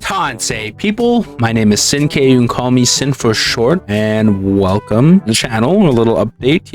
Tansei people, my name is Sin-K, you can call me Sin for short, and welcome to the channel. A little update,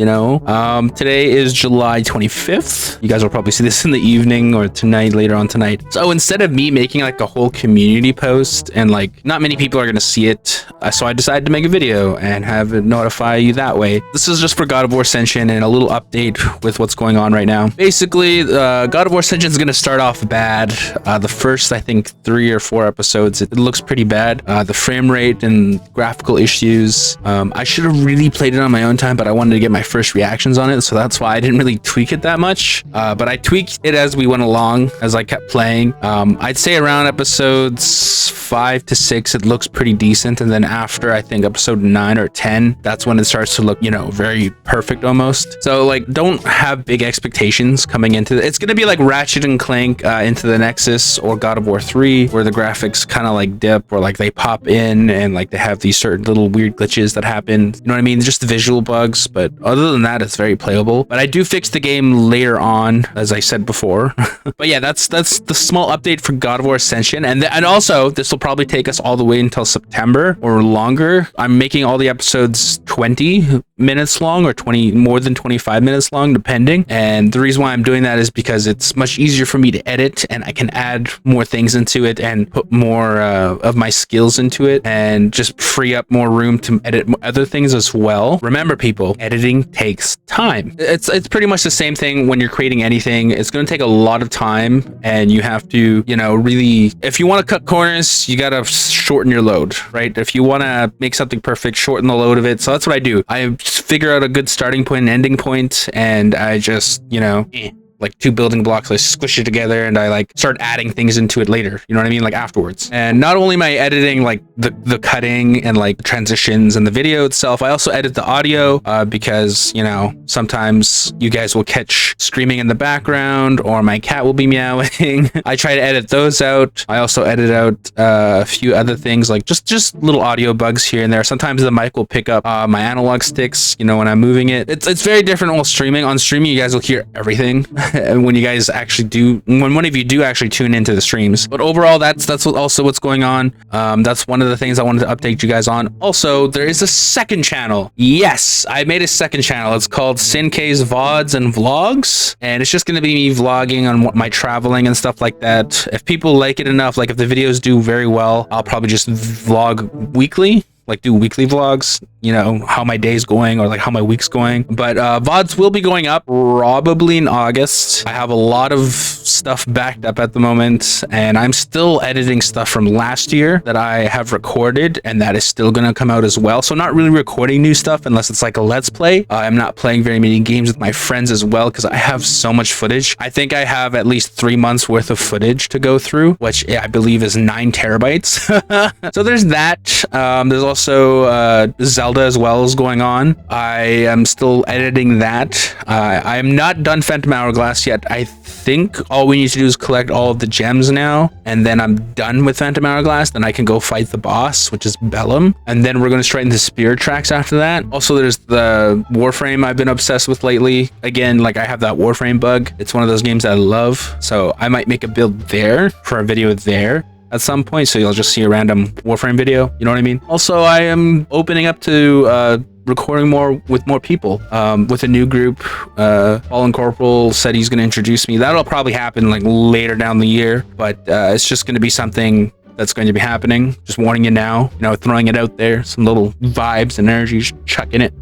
today is July 25th. You guys will probably see this in the evening or tonight, later on tonight. So instead of me making like a whole community post and like not many people are gonna see it, so I decided to make a video and have it notify you that way. This is just for God of War Ascension and a little update with what's going on right now. Basically, God of War Ascension is gonna start off bad. The first, I think, 3 or 4 episodes, it looks pretty bad. The frame rate and graphical issues. I should have really played it on my own time, but I wanted to get my first reactions on it, so that's why I didn't really tweak it that much. But I tweaked it as we went along, as I kept playing. I'd say around episodes 5 to 6, it looks pretty decent, and then after, I think, episode 9 or 10, that's when it starts to look, very perfect almost. So, like, don't have big expectations coming into it. It's gonna be like Ratchet and Clank into the Nexus or God of War 3, where the graphics kind of like dip, or like they pop in and like they have these certain little weird glitches that happen. You know what I mean? Just the visual bugs, but other than that, it's very playable. But I do fix the game later on, as I said before. But yeah, that's the small update for God of War Ascension, and also this will probably take us all the way until September or longer. I'm making all the episodes 20 minutes long or more than 25 minutes long, depending. And the reason why I'm doing that is because it's much easier for me to edit, and I can add more things into it and put more of my skills into it, and just free up more room to edit other things as well. Remember, people, editing takes time. It's pretty much the same thing when you're creating anything. It's going to take a lot of time, and you have to, really, if you want to cut corners, you got to shorten your load, right? If you want to make something perfect, shorten the load of it. So that's what I do. I just figure out a good starting point and ending point, and I just, like 2 building blocks, I squish it together and I like start adding things into it later, you know what I mean, like afterwards. And not only am I editing like the cutting and like transitions and the video itself, I also edit the audio because sometimes you guys will catch screaming in the background, or my cat will be meowing. I try to edit those out. I also edit out a few other things, like just little audio bugs here and there. Sometimes the mic will pick up my analog sticks, when I'm moving it. It's very different while streaming. On streaming, you guys will hear everything. And when you guys actually when one of you do actually tune into the streams. But overall, that's also what's going on. That's one of the things I wanted to update you guys on. Also, there is a second channel. Yes, I made a second channel. It's called Sin-K's VODs and Vlogs, and it's just going to be me vlogging on my traveling and stuff like that. If people like it enough, like if the videos do very well, I'll probably just vlog weekly. Like do weekly vlogs, how my day's going or like how my week's going. But VODs will be going up probably in August. I have a lot of stuff backed up at the moment, and I'm still editing stuff from last year that I have recorded, and that is still gonna come out as well. So not really recording new stuff unless it's like a let's play. I'm not playing very many games with my friends as well, because I have so much footage. I think I have at least 3 months worth of footage to go through, which I believe is 9 terabytes. So there's that. There's also Zelda as well is going on. I am still editing that. I am not done Phantom Hourglass yet. I think all we need to do is collect all of the gems now, and then I'm done with Phantom Hourglass. Then I can go fight the boss, which is Bellum, and then we're going to straighten the Spirit Tracks after that. Also, there's the Warframe I've been obsessed with lately. Again, like I have that Warframe bug. It's one of those games that I love, so I might make a build there for a video there at some point, so you'll just see a random Warframe video, you know what I mean? Also, I am opening up to recording more with more people, with a new group. Fallen Corporal said he's going to introduce me. That'll probably happen like later down the year, but it's just going to be something that's going to be happening. Just warning you now, throwing it out there, some little vibes and energy, just chucking it.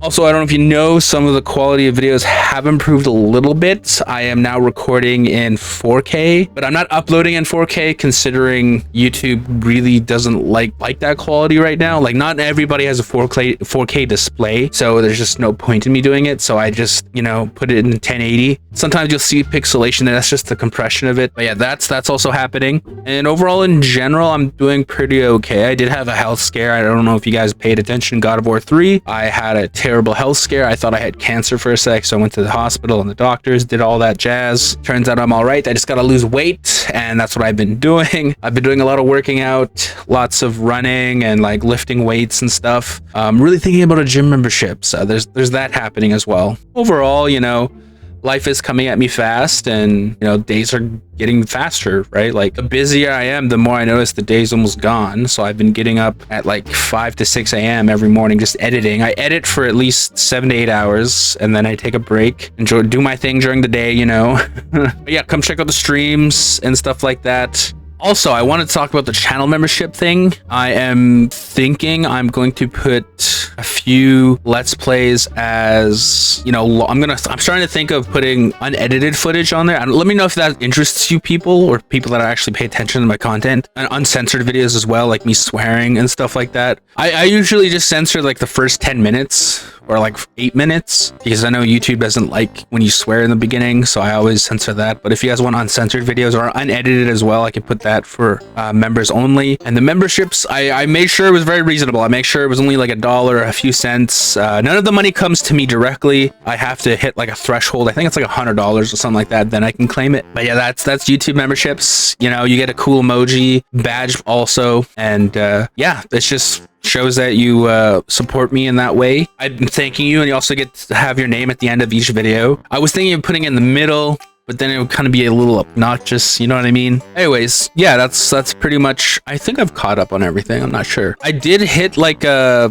Also, I don't know if you know, some of the quality of videos have improved a little bit. I am now recording in 4K, but I'm not uploading in 4K, considering YouTube really doesn't like that quality right now. Like, not everybody has a 4K display, so there's just no point in me doing it. So I just, put it in 1080. Sometimes you'll see pixelation, that's just the compression of it. But yeah, that's also happening. And overall, in general, I'm doing pretty okay. I did have a health scare. I don't know if you guys paid attention. God of War 3, I had a terrible health scare. I thought I had cancer for a sec, so I went to the hospital and the doctors did all that jazz. Turns out I'm all right. I just got to lose weight, and that's what I've been doing. I've been doing a lot of working out, lots of running and like lifting weights and stuff. Really thinking about a gym membership, so there's that happening as well. Overall, life is coming at me fast, and days are getting faster, right? Like the busier I am, the more I notice the day's almost gone. So I've been getting up at like 5 to 6 a.m. every morning just editing. I edit for at least 7 to 8 hours, and then I take a break, do my thing during the day, But yeah, come check out the streams and stuff like that. Also, I want to talk about the channel membership thing. I am thinking I'm going to put a few Let's Plays as, I'm starting to think of putting unedited footage on there. Let me know if that interests you people, or people that actually pay attention to my content, and uncensored videos as well, like me swearing and stuff like that. I usually just censor like the first 10 minutes or like 8 minutes, because I know YouTube doesn't like when you swear in the beginning, so I always censor that. But if you guys want uncensored videos or unedited as well, I can put that for members only. And the memberships, I made sure it was very reasonable. I make sure it was only like $1 or a few cents. None of the money comes to me directly. I have to hit like a threshold. I think it's like $100 or something like that, then I can claim it. But yeah, that's YouTube memberships. You get a cool emoji badge also, and yeah, it's just shows that you support me in that way. I'm thanking you, and you also get to have your name at the end of each video. I was thinking of putting it in the middle, but then it would kind of be a little obnoxious, you know what I mean? Anyways, yeah, that's pretty much, I think I've caught up on everything. I'm not sure. I did hit like I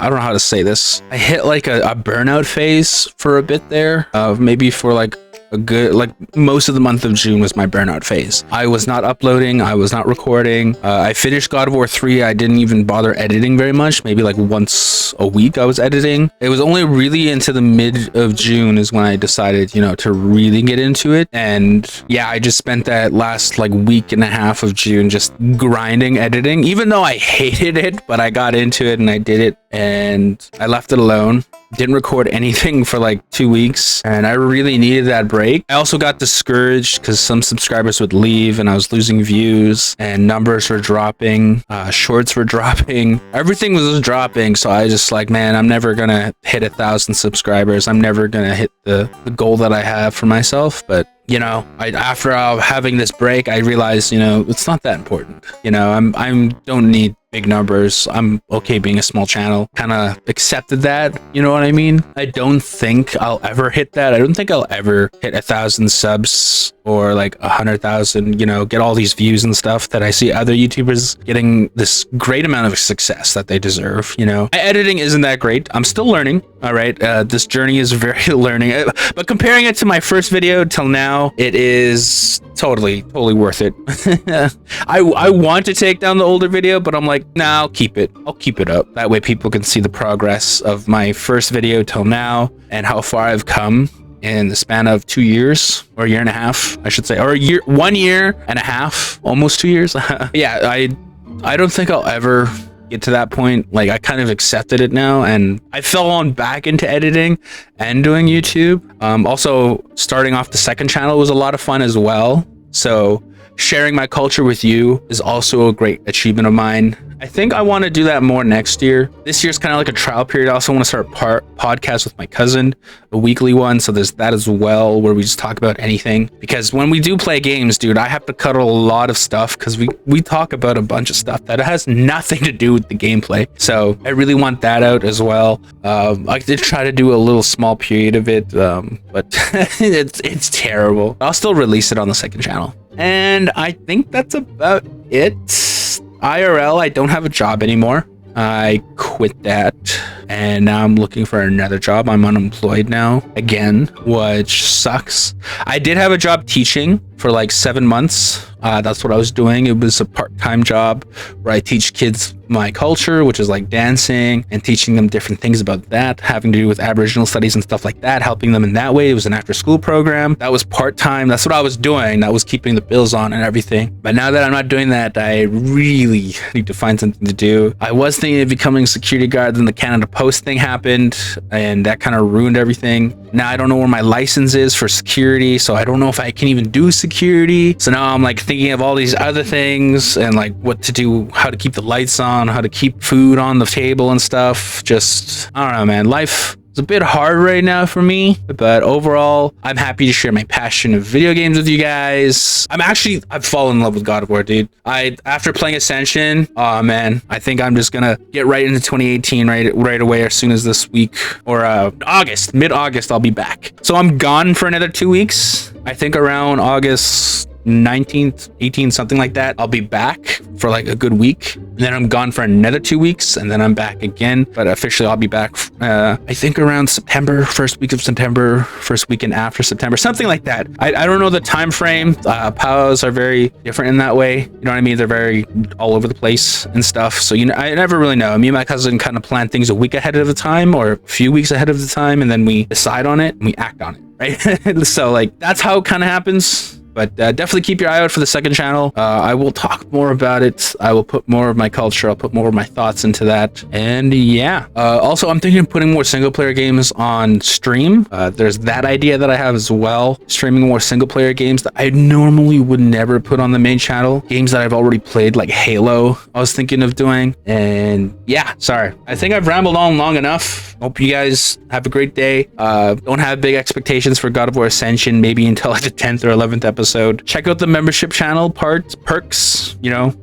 don't know how to say this. I hit like a burnout phase for a bit there, maybe for like a good, like most of the month of June was my burnout phase. I was not uploading, I was not recording. I finished God of War 3. I didn't even bother editing very much. Maybe like once a week I was editing. It was only really into the mid of June is when I decided, to really get into it. And yeah, I just spent that last like week and a half of June just grinding editing, even though I hated it, but I got into it and I did it, and I left it alone. Didn't record anything for like 2 weeks, and I really needed that break. I also got discouraged because some subscribers would leave and I was losing views, and numbers were dropping, shorts were dropping, everything was dropping. So I just like, man, I'm never gonna hit 1,000 subscribers. I'm never gonna hit the goal that I have for myself. But after having this break, I realized, it's not that important. I don't need big numbers. I'm okay being a small channel. Kind of accepted that, you know what I mean? I don't think I'll ever hit that. I don't think I'll ever hit 1,000 subs or like 100,000, get all these views and stuff that I see other YouTubers getting this great amount of success that they deserve. My editing isn't that great. I'm still learning. All right. This journey is very learning, but comparing it to my first video till now, it is totally worth it. I want to take down the older video, but I'm like, nah, I'll keep it up. That way people can see the progress of my first video till now and how far I've come in the span of 2 years, or a year and a half, I should say, or 1 year and a half, almost 2 years. Yeah, I don't think I'll ever get to that point. Like, I kind of accepted it now, and I fell on back into editing and doing YouTube. Also, starting off the second channel was a lot of fun as well. So sharing my culture with you is also a great achievement of mine. I think I want to do that more next year. This year's kind of like a trial period. I also want to start a podcast with my cousin, a weekly one. So there's that as well, where we just talk about anything. Because when we do play games, dude, I have to cut a lot of stuff because we talk about a bunch of stuff that has nothing to do with the gameplay. So I really want that out as well. I did try to do a little small period of it, but it's terrible. I'll still release it on the second channel. And I think that's about it. IRL, I don't have a job anymore. I quit that, and now I'm looking for another job. I'm unemployed now again, which sucks. I did have a job teaching for like 7 months. That's what I was doing. It was a part-time job where I teach kids my culture, which is like dancing, and teaching them different things about that, having to do with Aboriginal studies and stuff like that, helping them in that way. It was an after-school program. That was part-time. That's what I was doing. That was keeping the bills on and everything. But now that I'm not doing that, I really need to find something to do. I was thinking of becoming a security guard, then the Canada Post thing happened, and that kind of ruined everything. Now I don't know where my license is for security, so I don't know if I can even do security. So now I'm like thinking of all these other things and like what to do, how to keep the lights on, how to keep food on the table and stuff. Just, I don't know, man. Life It's a bit hard right now for me, but overall, I'm happy to share my passion of video games with you guys. I've fallen in love with God of War, dude. After playing Ascension, oh man, I think I'm just gonna get right into 2018 right away as soon as this week or mid-August, I'll be back. So I'm gone for another 2 weeks. I think around August 19th, 18th, something like that. I'll be back for like a good week, and then I'm gone for another 2 weeks, and then I'm back again. But officially, I'll be back. I think around September, first week of September, first weekend after September, something like that. I don't know the time frame. Powwows are very different in that way. You know what I mean? They're very all over the place and stuff. So I never really know. Me and my cousin kind of plan things a week ahead of the time, or a few weeks ahead of the time, and then we decide on it and we act on it. Right? So like that's how it kind of happens. But definitely keep your eye out for the second channel. I will talk more about it. I will put more of my culture. I'll put more of my thoughts into that. And yeah. Also, I'm thinking of putting more single player games on stream. There's that idea that I have as well. Streaming more single player games that I normally would never put on the main channel. Games that I've already played, like Halo, I was thinking of doing. And yeah, sorry. I think I've rambled on long enough. Hope you guys have a great day. Don't have big expectations for God of War Ascension, maybe until like the 10th or 11th episode. Check out the membership channel perks,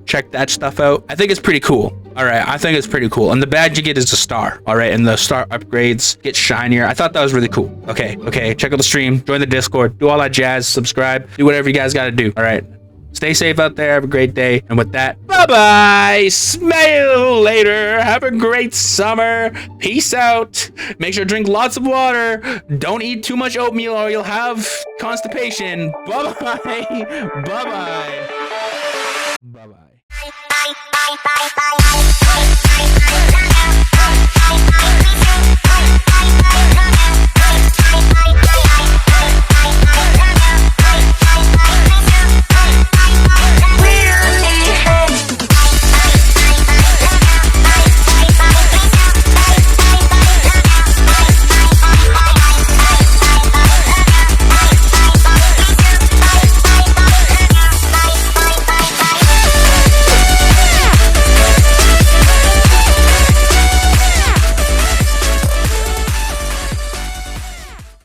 check that stuff out. I think it's pretty cool. All right, I think it's pretty cool. And the badge you get is a star. All right, and the star upgrades get shinier. I thought that was really cool. Okay, check out the stream, join the Discord, do all that jazz, subscribe, do whatever you guys got to do. All right, stay safe out there. Have a great day. And with that, bye-bye. Smile later. Have a great summer. Peace out. Make sure to drink lots of water. Don't eat too much oatmeal or you'll have constipation. Bye-bye. Bye-bye. Bye-bye.